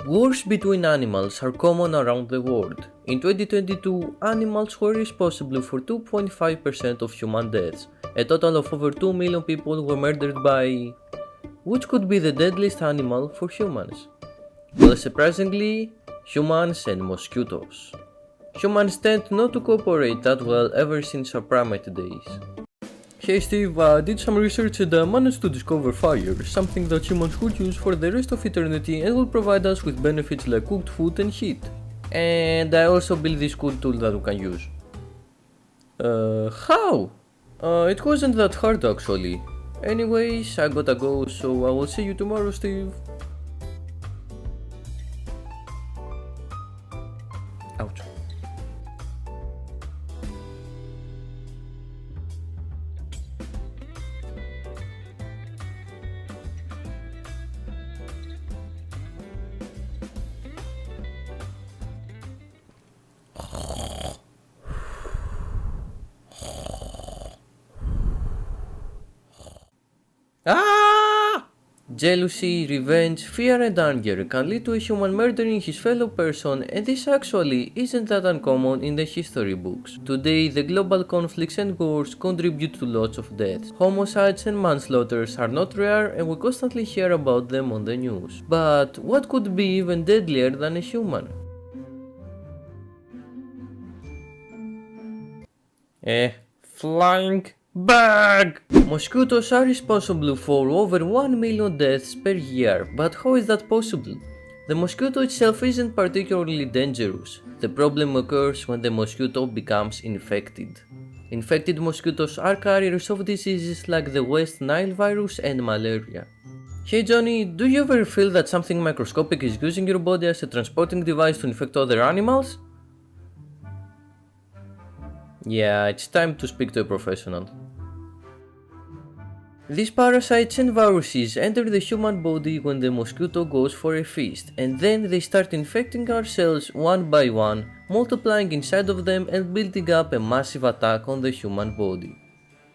Wars between animals are common around the world. In 2022, animals were responsible for 2.5% of human deaths. A total of over 2 million people were murdered by... which could be the deadliest animal for humans? Well, surprisingly, humans and mosquitoes. Humans tend not to cooperate that well ever since our primate days. Hey Steve, I did some research and managed to discover fire, something that humans could use for the rest of eternity and will provide us with benefits like cooked food and heat. And I also built this cool tool that we can use. How? It wasn't that hard actually. Anyways, I gotta go, so I will see you tomorrow, Steve. Ouch. Ah! Jealousy, revenge, fear and anger can lead to a human murdering his fellow person, and this actually isn't that uncommon in the history books. Today, the global conflicts and wars contribute to lots of deaths. Homicides and manslaughters are not rare and we constantly hear about them on the news. But what could be even deadlier than a human? Flying bag! Mosquitoes are responsible for over 1 million deaths per year, but how is that possible? The mosquito itself isn't particularly dangerous. The problem occurs when the mosquito becomes infected. Infected mosquitoes are carriers of diseases like the West Nile virus and malaria. Hey Johnny, do you ever feel that something microscopic is using your body as a transporting device to infect other animals? Yeah, it's time to speak to a professional. These parasites and viruses enter the human body when the mosquito goes for a feast, and then they start infecting our cells one by one, multiplying inside of them and building up a massive attack on the human body.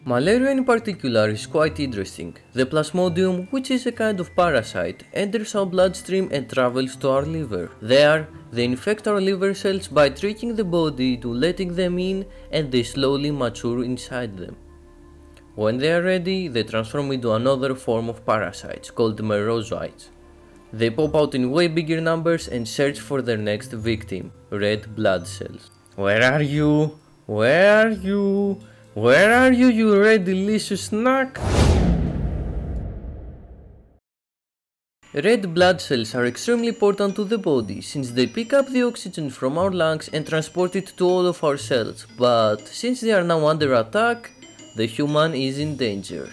Malaria in particular is quite interesting. The Plasmodium, which is a kind of parasite, enters our bloodstream and travels to our liver. There, they infect our liver cells by tricking the body to letting them in, and they slowly mature inside them. When they are ready, they transform into another form of parasites called merozoites. They pop out in way bigger numbers and search for their next victim, red blood cells. Where are you? Where are you? Where are you, you red delicious snack? Red blood cells are extremely important to the body since they pick up the oxygen from our lungs and transport it to all of our cells, but since they are now under attack, the human is in danger.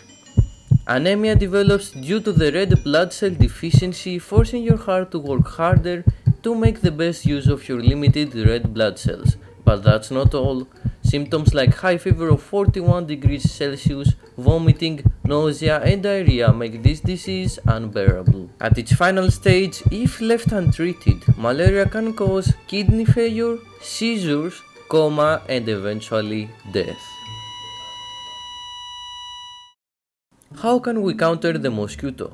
Anemia develops due to the red blood cell deficiency, forcing your heart to work harder to make the best use of your limited red blood cells. But that's not all. Symptoms like high fever of 41 degrees Celsius, vomiting, nausea and diarrhea make this disease unbearable. At its final stage, if left untreated, malaria can cause kidney failure, seizures, coma and eventually death. How can we counter the mosquito?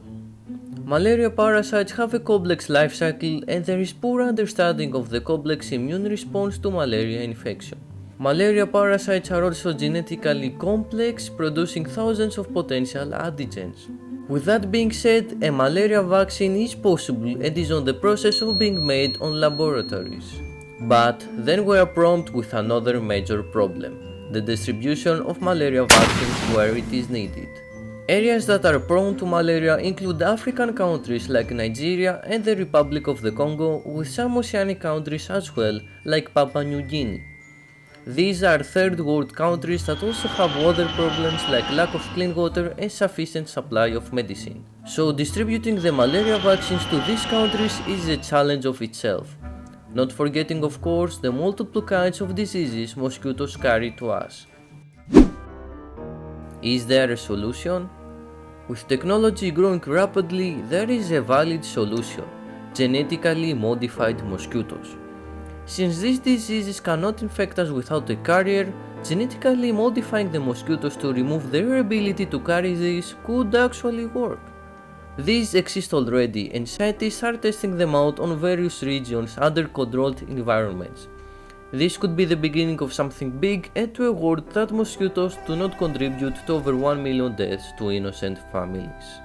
Malaria parasites have a complex life cycle and there is poor understanding of the complex immune response to malaria infection. Malaria parasites are also genetically complex, producing thousands of potential antigens. With that being said, a malaria vaccine is possible and is on the process of being made on laboratories. But then we are prompt with another major problem: the distribution of malaria vaccines where it is needed. Areas that are prone to malaria include African countries like Nigeria and the Republic of the Congo, with some oceanic countries as well, like Papua New Guinea. These are third world countries that also have water problems like lack of clean water and insufficient supply of medicine. So distributing the malaria vaccines to these countries is a challenge of itself. Not forgetting of course the multiple kinds of diseases mosquitoes carry to us. Is there a solution? With technology growing rapidly, there is a valid solution: genetically modified mosquitoes. Since these diseases cannot infect us without a carrier, genetically modifying the mosquitoes to remove their ability to carry these could actually work. These exist already, and scientists are testing them out on various regions under controlled environments. This could be the beginning of something big and to a world that mosquitoes do not contribute to over 1 million deaths to innocent families.